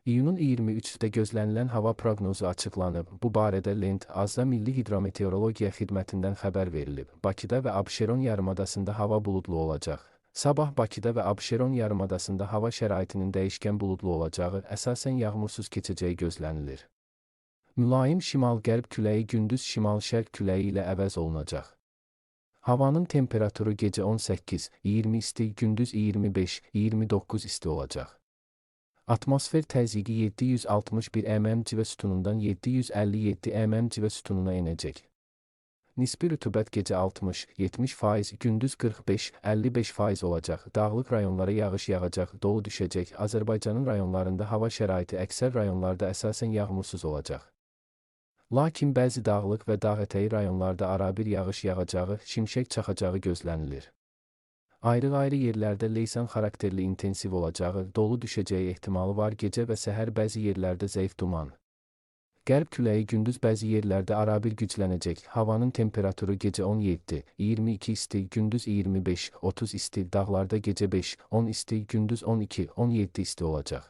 İyunun 23-də gözlənilən hava proqnozu açıqlanıb. Bu barədə Lent Azza Milli Hidrometeorologiya Xidmətindən xəbər verilib. Bakıda və Abşeron yarımadasında hava buludlu olacaq. Sabah Bakıda və Abşeron yarımadasında hava şəraitinin dəyişkən buludlu olacağı, əsasən yağmursuz keçəcəyi gözlənilir. Mülayim şimal-qərb küləyi gündüz şimal-şərq küləyi ilə əvəz olunacaq. Havanın temperaturu gecə 18-20 isti, gündüz 25-29 isti olacaq. Atmosfer təzyiqi 761 mm civə sütunundan 757 mm civə sütununa enəcək. Nisbi rütubət gecə 60-70%, gündüz 45-55% olacaq. Dağlıq rayonlara yağış yağacaq, dolu düşəcək. Azərbaycanın rayonlarında hava şəraiti əksər rayonlarda əsasən yağmursuz olacaq. Lakin bəzi dağlıq və dağətəyi rayonlarda arabir yağış yağacağı, şimşək çaxacağı gözlənilir. Ayrı-ayrı yerlərdə leysan xarakterli intensiv olacağı, dolu düşəcəyi ehtimalı var. Gecə və səhər bəzi yerlərdə zəif duman. Qərb küləyi gündüz bəzi yerlərdə arabir güclənəcək. Havanın temperaturu gecə 17-22 isti, gündüz 25-30 isti, dağlarda gecə 5-10 isti, gündüz 12-17 isti olacaq.